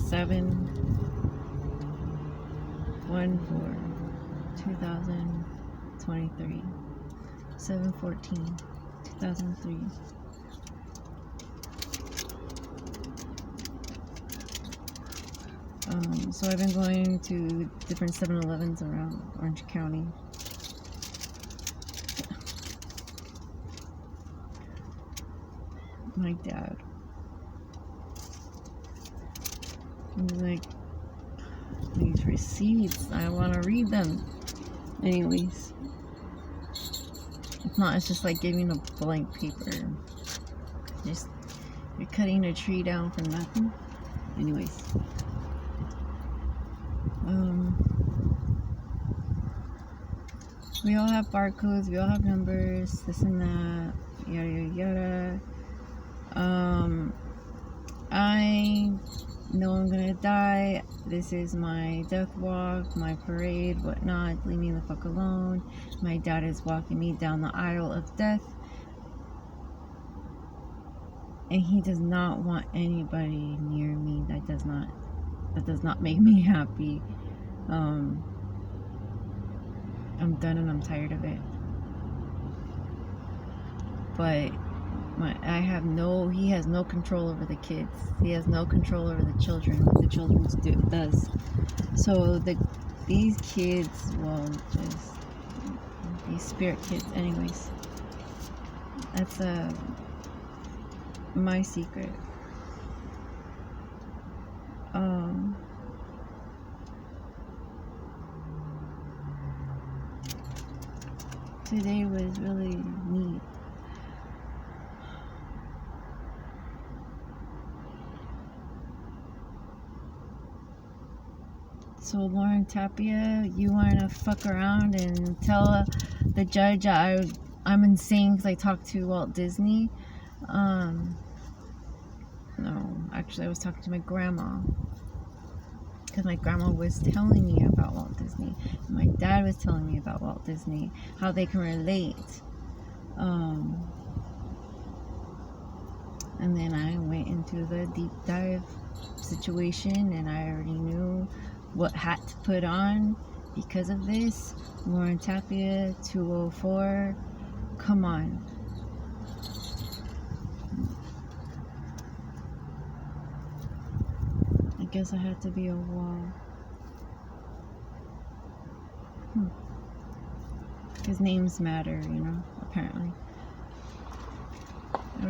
7/4/2023, 7/14/2003. So I've been going to different 7-Elevens around Orange County. My dad, he's like, these receipts, I want to read them. Anyways, if not, it's just like giving a blank paper. Just, you're cutting a tree down for nothing. Anyways, we all have barcodes, we all have numbers, this and that, yada yada yada. I know I'm gonna die. This is my death walk, my parade, whatnot. Leave me the fuck alone. My dad is walking me down the aisle of death, and he does not want anybody near me. That does not make me happy. I'm done and I'm tired of it. But he has no control over the kids. He has no control over the children. What the children does. So these kids, well, just these spirit kids. Anyways, that's my secret. Today was really neat. So Lauren Tapia, you want to fuck around and tell the judge I'm insane because I talked to Walt Disney? No, actually I was talking to my grandma, because my grandma was telling me about Walt Disney, and my dad was telling me about Walt Disney, how they can relate. And then I went into the deep dive situation, and I already knew what hat to put on because of this. Lauren Tapia, 204, come on. I guess I had to be a wall. Because names matter, apparently. I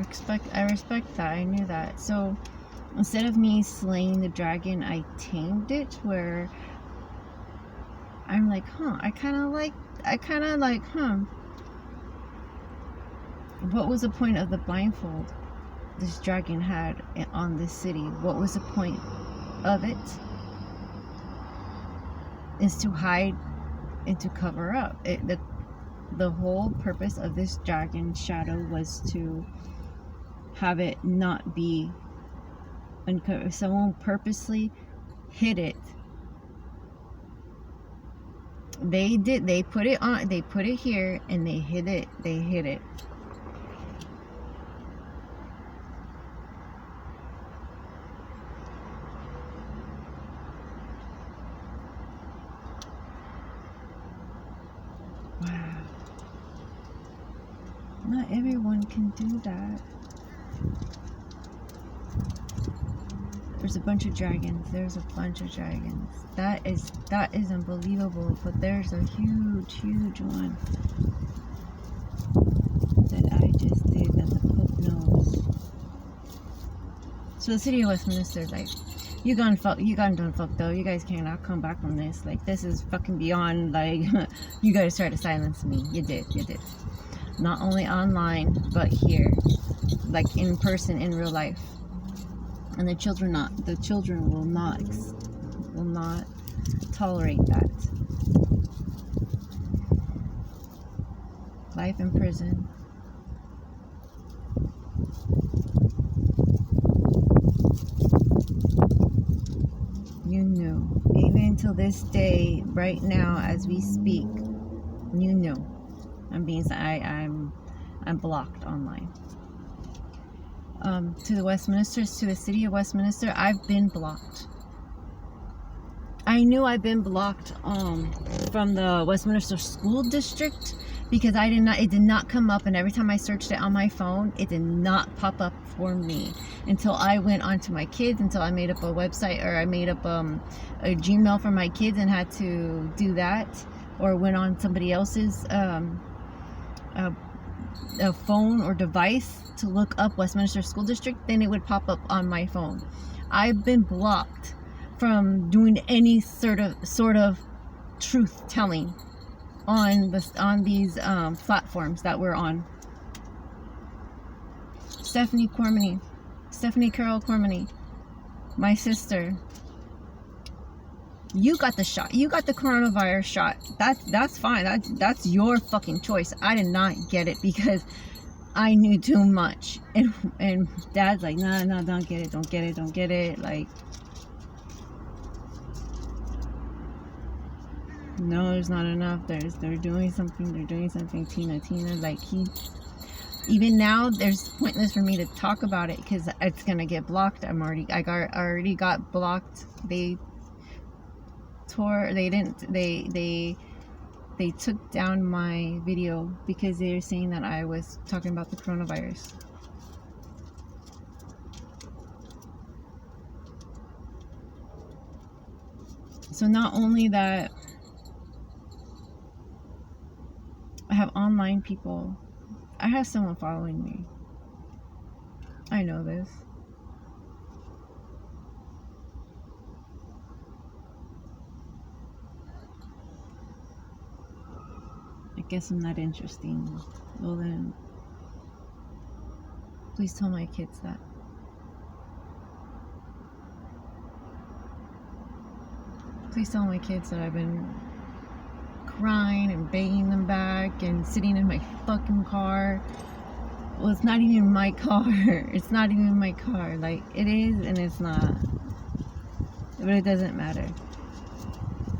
respect that. I knew that. So instead of me slaying the dragon, I tamed it, where I'm like, I kind of like, what was the point of the blindfold this dragon had on this city? What was the point of it? Is to hide and to cover up. The whole purpose of this dragon shadow was to have it not be uncovered. If someone purposely hid it, they put it on, they put it here, and they hid it. Wow. Not everyone can do that. There's a bunch of dragons. That is unbelievable. But there's a huge one that I just did that the Pope knows. So the city of Westminster, like, you gone done fucked though. You guys cannot come back from this. Like, this is fucking beyond, like, you guys tried to silence me. You did. Not only online, but here, like in person, in real life. And the children will not tolerate that. Life in prison. You knew. Even until this day, right now, as we speak, you knew. I'm blocked online. To the city of Westminster, I've been blocked. I knew I've been blocked from the Westminster School District because it did not come up, and every time I searched it on my phone, it did not pop up for me until I went onto my kids, until I made up a website, or I made up a Gmail for my kids and had to do that, or went on somebody else's a phone or device to look up Westminster School District, then it would pop up on my phone. I've been blocked from doing any sort of truth telling on these platforms that we're on. Stephanie Carol Cormany, my sister, you got the shot. You got the coronavirus shot. That's fine. That's your fucking choice. I did not get it because I knew too much. And Dad's like, no, don't get it. Like, no, there's not enough. They're doing something. Tina, like, even now, there's pointless for me to talk about it because it's gonna get blocked. I already got blocked. They took down my video because they were saying that I was talking about the coronavirus. So not only that, I have online people. I have someone following me. I know this. I guess I'm not interesting. Well then, please tell my kids that. Please tell my kids that I've been crying and begging them back and sitting in my fucking car. Well, it's not even my car. It's not even my car. Like, it is and it's not. But it doesn't matter.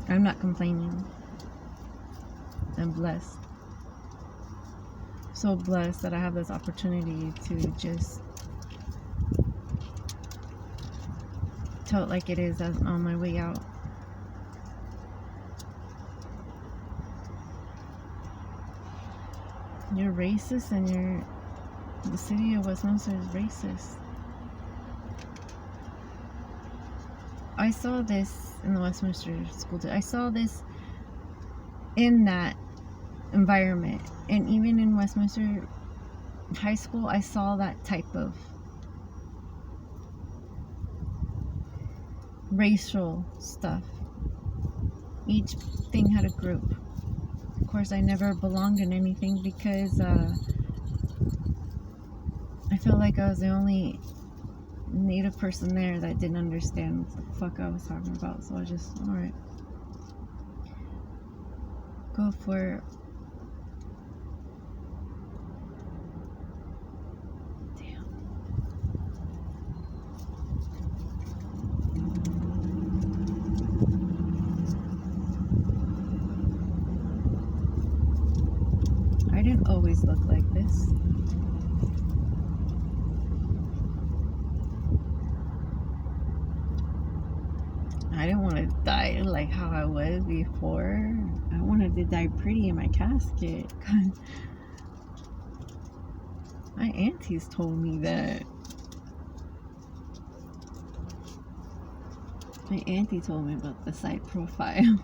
I'm not complaining. I'm blessed. So blessed that I have this opportunity to just tell it like it is on my way out. You're racist, and the city of Westminster is racist. I saw this in the Westminster School. I saw this in that environment, and even in Westminster High School, I saw that type of racial stuff. Each thing had a group. Of course, I never belonged in anything because I felt like I was the only Native person there that didn't understand what the fuck I was talking about. So I just, alright, go for it. I didn't always look like this. I didn't want to die like how I was before. I wanted to die pretty in my casket. My aunties told me that. My auntie told me about the side profile.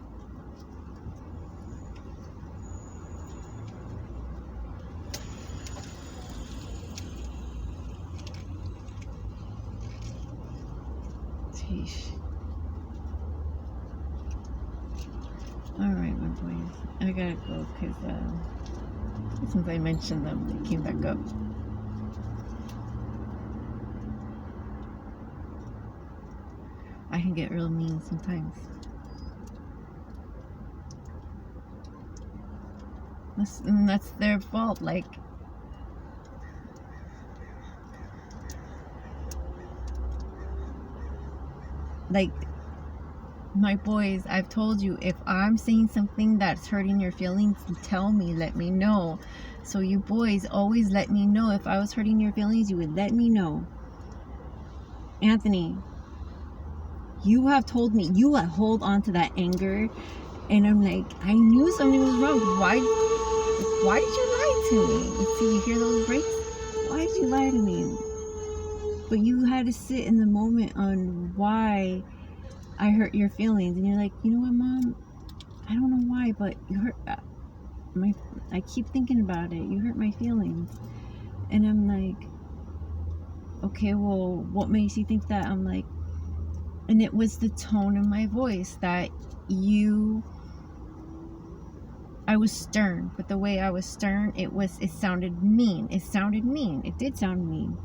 Alright, my boys. I gotta go because since I mentioned them, they came back up. I can get real mean sometimes. That's their fault. Like, my boys, I've told you, if I'm saying something that's hurting your feelings, tell me, let me know. So you boys always let me know. If I was hurting your feelings, you would let me know. Anthony, You have told me, you hold on to that anger. And I'm like, I knew something was wrong. Why did you lie to me? See, you hear those breaks? Why did you lie to me? But you had to sit in the moment on why I hurt your feelings. And you're like, you know what, Mom? I don't know why, but you hurt I keep thinking about it. You hurt my feelings. And I'm like, okay, well, what makes you think that? I'm like, and it was the tone of my voice that I was stern, but the way I was stern, it sounded mean. It sounded mean. It did sound mean.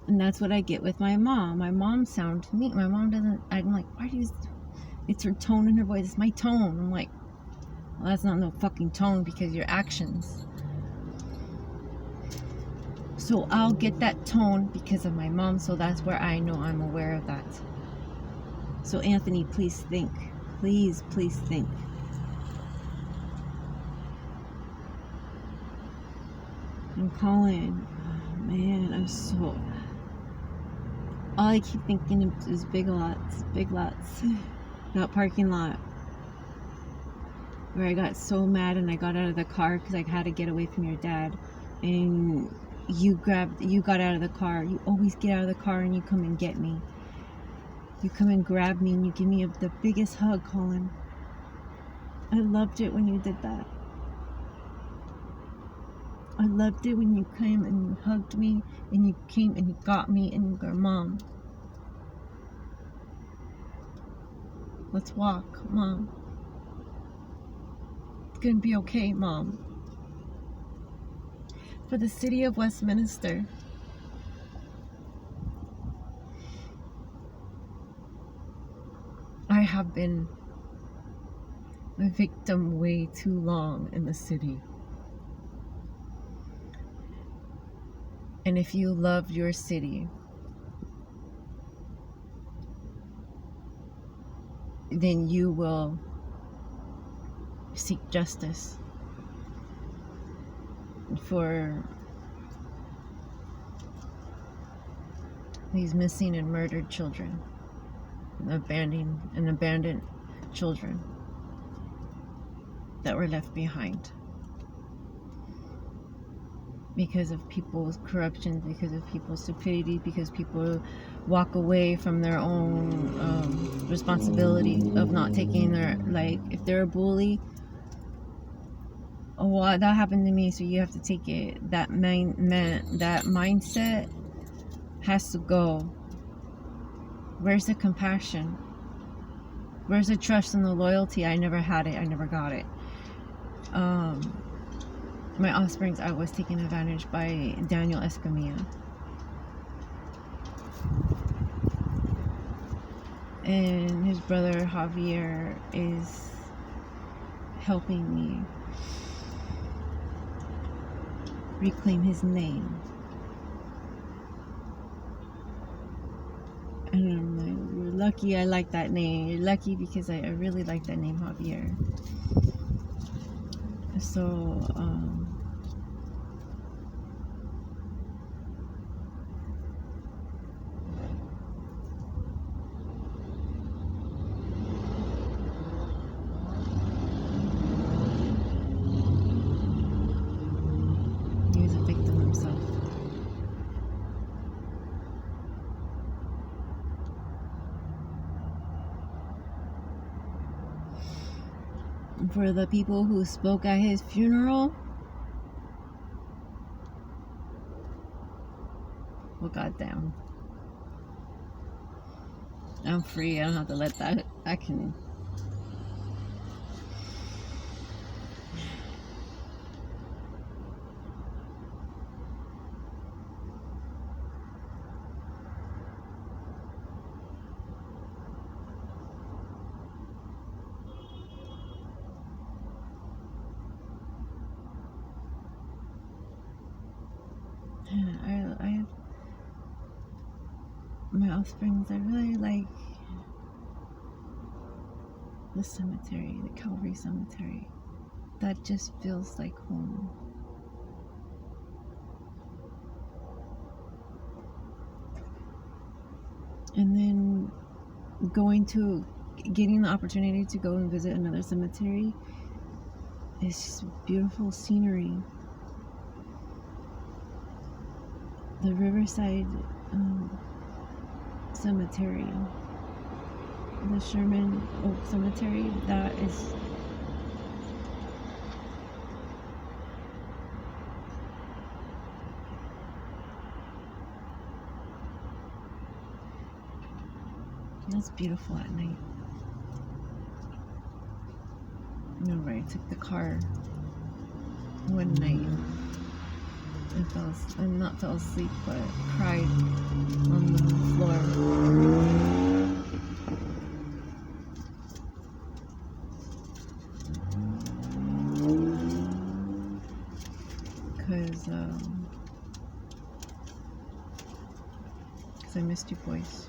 And that's what I get with my mom. My mom sounds mean. My mom doesn't, I'm like, why do you, it's her tone in her voice. It's my tone. I'm like, well, that's not no fucking tone because your actions. So I'll get that tone because of my mom. So that's where I know I'm aware of that. So Anthony, please think. Please think. I'm calling. Oh, man, I'm so... All I keep thinking of is big lots. That parking lot. Where I got so mad and I got out of the car because I had to get away from your dad. And you got out of the car. You always get out of the car and you come and get me. You come and grab me and you give me the biggest hug, Colin. I loved it when you did that. I loved it when you came and you hugged me and you came and you got me and you go, Mom. Let's walk, Mom. It's gonna be okay, Mom. For the city of Westminster. I have been a victim way too long in the city. And if you love your city, then you will seek justice for these missing and murdered children, abandoned children that were left behind because of people's corruption, because of people's stupidity, because people walk away from their own responsibility of not taking their, like, if they're a bully, oh, well, that happened to me, so you have to take it. That mindset has to go. Where's the compassion? Where's the trust and the loyalty? I never had it. I never got it. My offsprings, I was taken advantage by Daniel Escamilla. And his brother Javier is helping me reclaim his name. And I'm like, you're lucky I like that name. You're lucky because I really like that name, Javier. So, he was a victim himself. For the people who spoke at his funeral, well, goddamn, I'm free. I don't have to let that. I can. I my offsprings, I really like the cemetery, the Calvary Cemetery. That just feels like home. And then getting the opportunity to go and visit another cemetery. It's just beautiful scenery. The Riverside Cemetery, the Sherman Oak Cemetery, that's beautiful at night. No, right, I took the car one night and fell asleep, but cried on the floor. Because I missed you boys.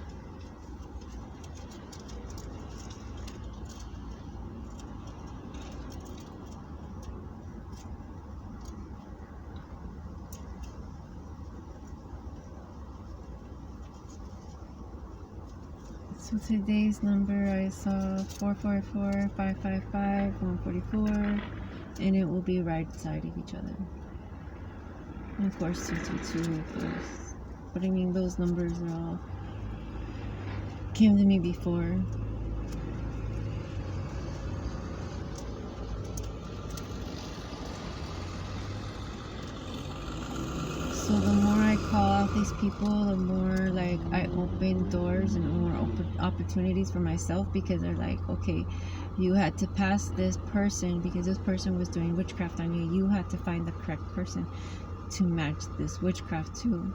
So today's number I saw 444-555-144, and it will be right side of each other. And of course 222, of course. But I mean, those numbers are all came to me before. So the more I call out these people, the more like I open doors and more opportunities for myself, because they're like, okay, you had to pass this person because this person was doing witchcraft on you. You had to find the correct person to match this witchcraft to.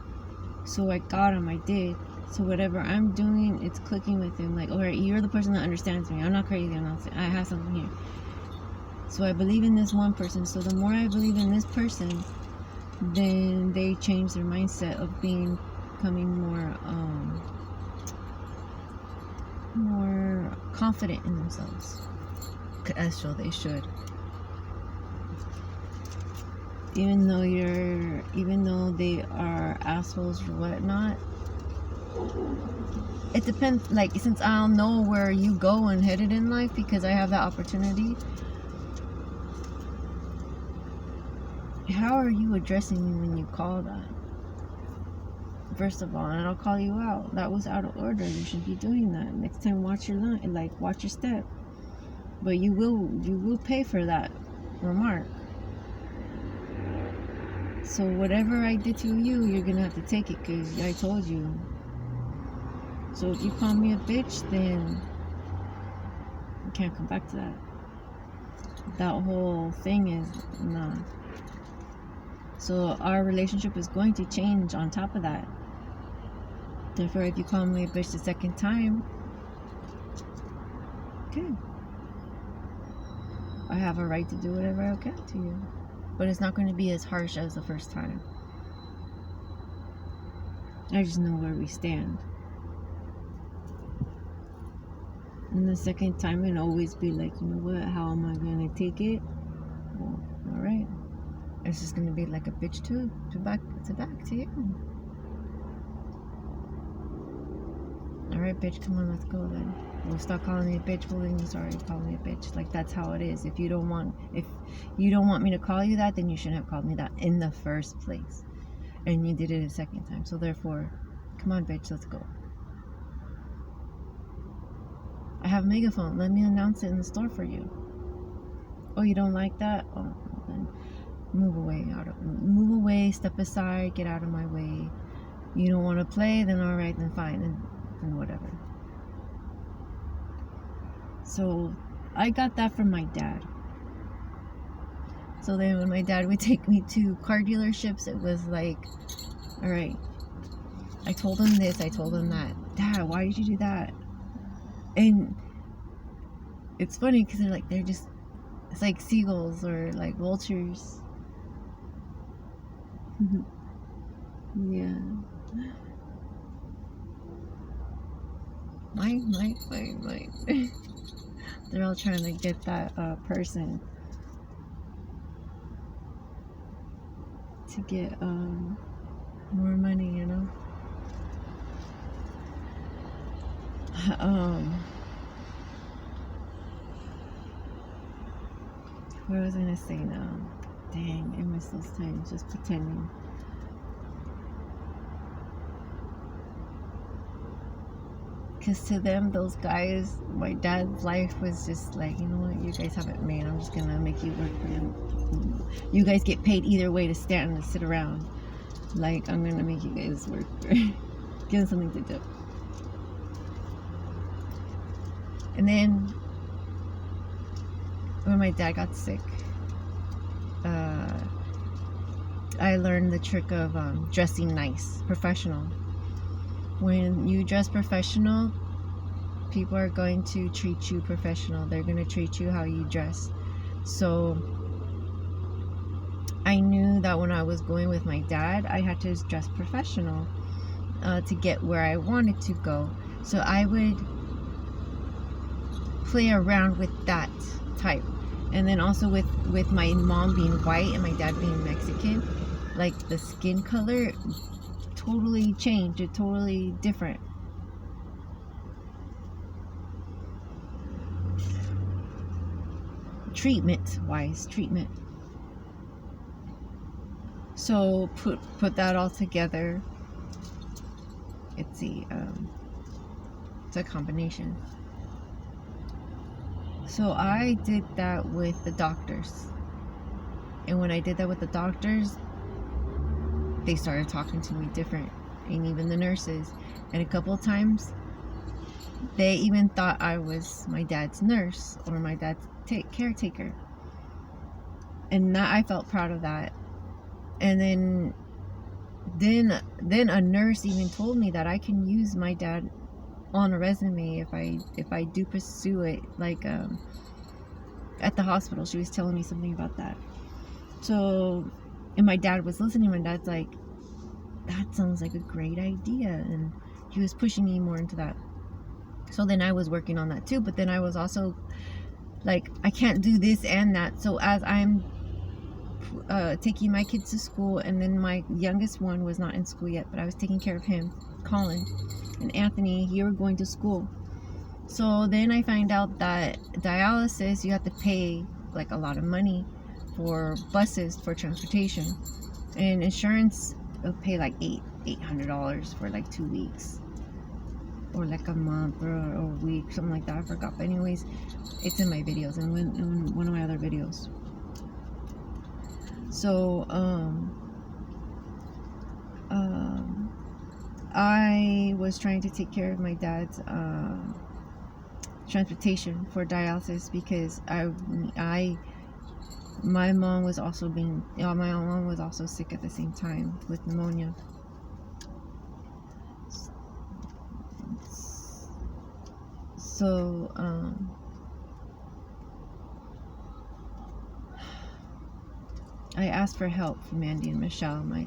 So I got him, I did. So whatever I'm doing, it's clicking with him. Like, alright, you're the person that understands me. I'm not crazy. I have something here. So I believe in this one person. So the more I believe in this person, then they change their mindset of becoming more confident in themselves, as so they should. Even though they are assholes or whatnot, it depends. Like, since I'll know where you go and headed in life because I have that opportunity, how are you addressing me when you call that? First of all, and I'll call you out. That was out of order. You should be doing that. Next time, watch your line, like watch your step. But you will pay for that remark. So whatever I did to you, you're gonna have to take it because I told you. So if you call me a bitch, then you can't come back to that. That whole thing is nah. So our relationship is going to change on top of that. Therefore, if you call me a bitch the second time, okay, I have a right to do whatever I can to you. But it's not going to be as harsh as the first time. I just know where we stand. And the second time, it'll always be like, you know what, how am I going to take it? Well, alright. It's just going to be like a bitch to back to you. Alright, bitch, come on, let's go then. Well, stop calling me a bitch. Well, then you started calling me a bitch. Like, that's how it is. If you don't want me to call you that, then you shouldn't have called me that in the first place. And you did it a second time. So therefore, come on, bitch, let's go. I have a megaphone. Let me announce it in the store for you. Oh, you don't like that? Oh, then move away, step aside, get out of my way. You don't want to play? Then alright, then fine, then whatever. So I got that from my dad. So then when my dad would take me to car dealerships, it was like, alright, I told him this, I told him that. Dad, why did you do that? And it's funny because it's like seagulls or like vultures. Yeah. Might. They're all trying to get that person to get more money, you know. What was I gonna say now? Dang, I miss those times just pretending. Because to them, those guys, my dad's life was just like, you know what, you guys have it made. I'm just gonna make you work for them. You guys get paid either way to stand and sit around. Like, I'm gonna make you guys work for it. Give them something to do. And then, when my dad got sick, I learned the trick of dressing nice, professional. When you dress professional, people are going to treat you professional. They're going to treat you how you dress. So I knew that when I was going with my dad, I had to dress professional to get where I wanted to go. So I would play around with that type. And then also with my mom being white and my dad being Mexican, like the skin color totally changed. It's totally different. Treatment. So put that all together. It's a combination. So I did that with the doctors. And when I did that with the doctors, they started talking to me different. And even the nurses. And a couple of times, they even thought I was my dad's nurse or my dad's caretaker. And that, I felt proud of that. And then a nurse even told me that I can use my dad on a resume if I do pursue it, like at the hospital. She was telling me something about that. So, and my dad was listening. My dad's like, that sounds like a great idea, and he was pushing me more into that. So then I was working on that too, but then I was also like, I can't do this and that. So as I'm taking my kids to school, and then my youngest one was not in school yet, but I was taking care of him, Colin and Anthony, you were going to school. So then I find out that dialysis, you have to pay like a lot of money for buses for transportation, and insurance will pay like $800 for like 2 weeks or like a month or a week, something like that. I forgot, but anyways, it's in my videos and in one of my other videos. So I was trying to take care of my dad's transportation for dialysis because my mom was also sick at the same time with pneumonia. So I asked for help from Mandy and Michelle, my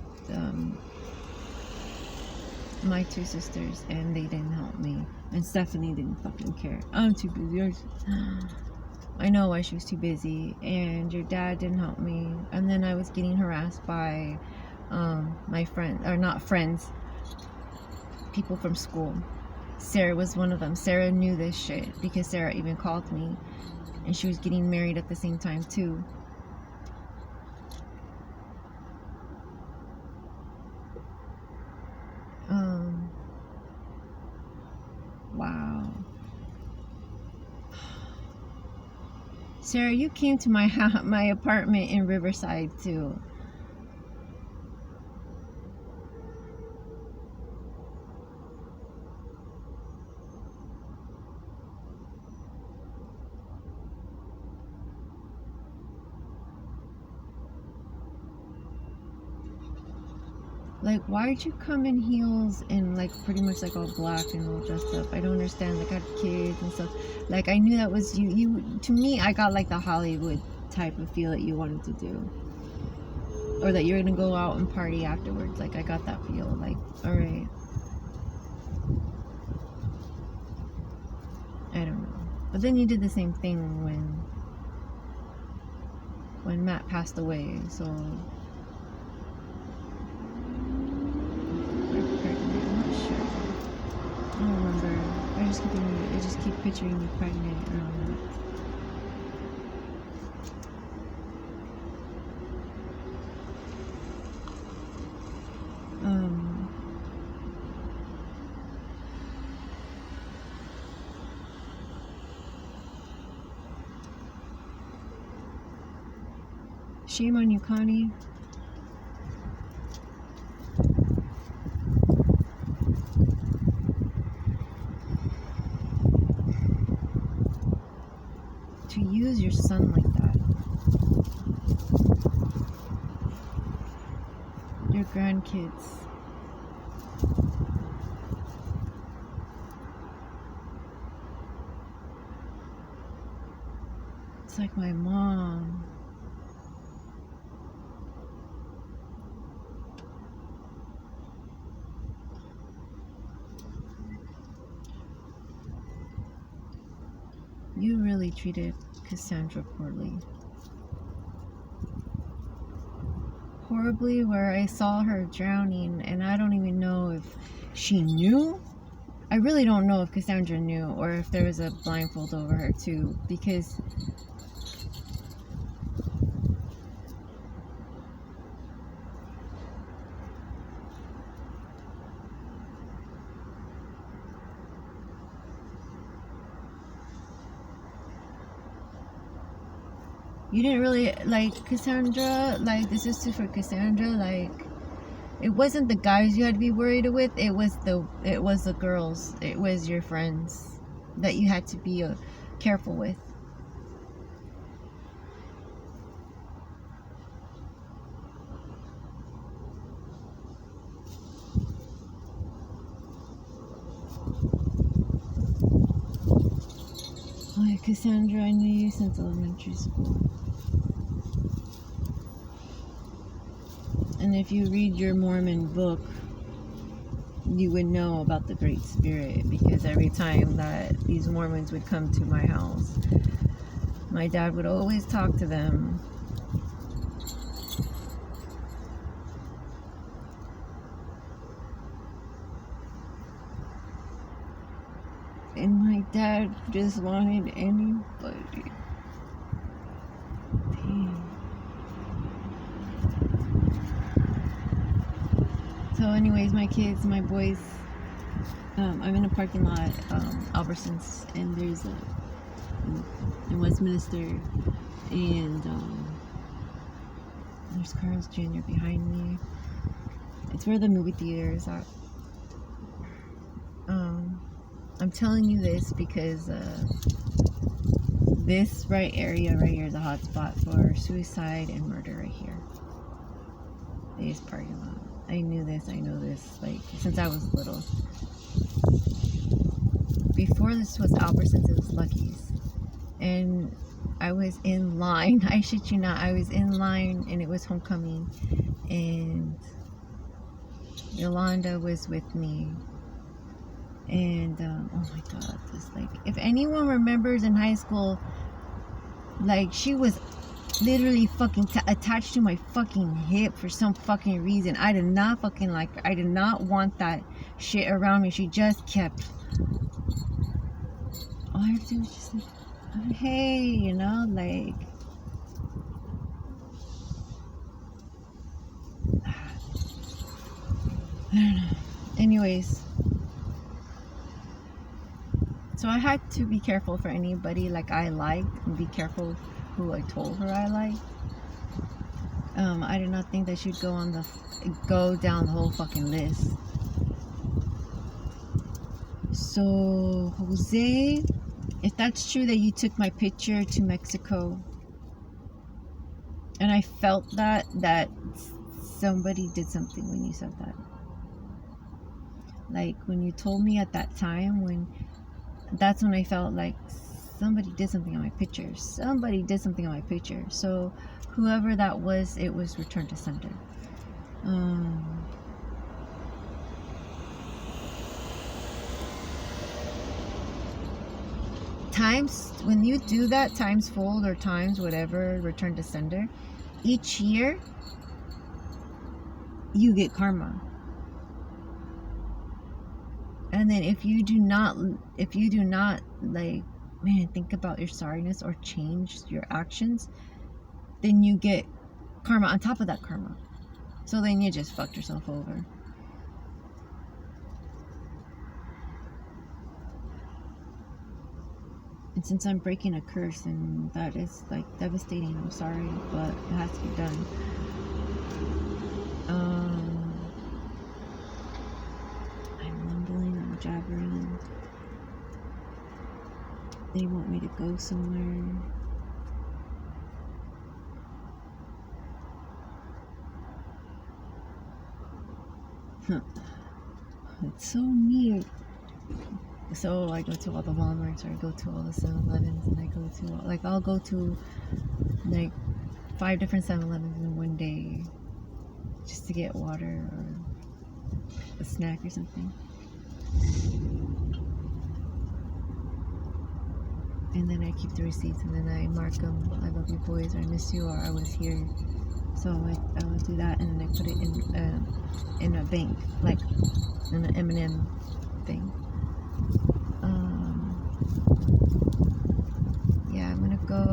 two sisters, and they didn't help me. And Stephanie didn't fucking care. I'm too busy. I know why she was too busy. And your dad didn't help me. And then I was getting harassed by my friend, or not friends, people from school. Sarah was one of them. Sarah knew this shit because Sarah even called me, and she was getting married at the same time too. Wow. Sarah, you came to my apartment in Riverside too. Like, why'd you come in heels and like pretty much like all black and all dressed up? I don't understand. Like, I had kids and stuff. Like, I knew that was you. To me, I got like the Hollywood type of feel that you wanted to do, or that you're gonna go out and party afterwards. Like, I got that feel. Like, all right. I don't know. But then you did the same thing when Matt passed away. So. I don't remember. I just keep thinking just keep picturing you pregnant and all that. Shame on you, Connie. To use your son like that. Your grandkids. It's like my mom. You really treated Cassandra poorly. Horribly, where I saw her drowning and I don't even know if she knew. I really don't know if Cassandra knew or if there was a blindfold over her too, because you didn't really like Cassandra, like the sister for Cassandra, like it wasn't the guys you had to be worried with, it was the girls, it was your friends that you had to be careful with. Oh, Cassandra, I knew you since elementary school. And if you read your Mormon book, you would know about the Great Spirit, because every time that these Mormons would come to my house, my dad would always talk to them. And my dad just wanted anybody. Damn. So anyways, my kids, my boys, I'm in a parking lot, Albertsons, and there's in Westminster, and there's Carl's Jr. behind me. It's where the movie theater is at. I'm telling you this because this area right here is a hot spot for suicide and murder right here. This parking lot. I knew this, I know this, like, since I was little. Before this was Albertsons, it was Lucky's. And I was in line, I shit you not, I was in line and it was homecoming. And Yolanda was with me. And, oh my god, just like, if anyone remembers in high school, like, she was literally fucking attached to my fucking hip for some fucking reason. I did not fucking like her. I did not want that shit around me. She just kept, all I have to do is just like, oh, hey, you know, like, I don't know. Anyways, so I had to be careful for anybody like I liked, and be careful who I told her I liked. I did not think that she'd go down the whole fucking list. So Jose, if that's true that you took my picture to Mexico, and I felt that somebody did something when you said that. Like when you told me at that time, that's when I felt like somebody did something on my picture. Somebody did something on my picture. So whoever that was, it was returned to sender. Times, when you do that, times fold or times whatever, return to sender, each year you get karma. And then if you do not like, man, think about your sorriness or change your actions, then you get karma on top of that karma. So then you just fucked yourself over. And since I'm breaking a curse, and that is like devastating, I'm sorry, but it has to be done. I'm mumbling, I'm jabbering. They want me to go somewhere. It's so weird. So I go to all the Walmarts, or I go to all the 7-Elevens, and I go to, like, I'll go to like 5 different 7-Elevens in one day just to get water or a snack or something. And then I keep the receipts, and then I mark them, I love you boys, or I miss you, or I was here. So I would do that, and then I put it in a bank, like in an M&M thing. Yeah, I'm gonna go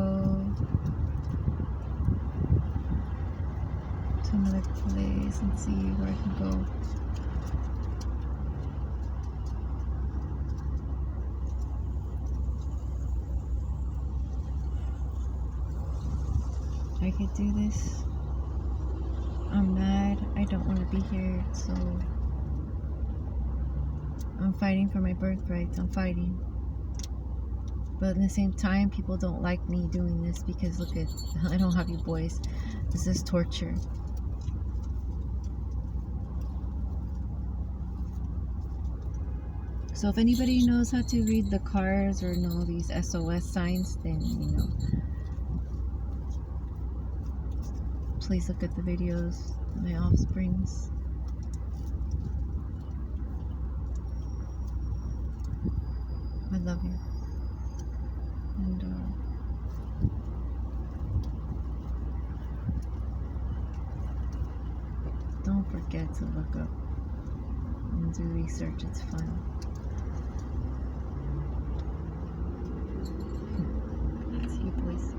to another place and see where I can go. I could do this. I'm mad. I don't want to be here, so I'm fighting for my birthright. I'm fighting. But at the same time, people don't like me doing this because look at, I don't have you boys. This is torture. So if anybody knows how to read the cards or know these SOS signs, then, you know, please look at the videos of my offsprings. I love you. And don't forget to look up and do research. It's fun. See you boys.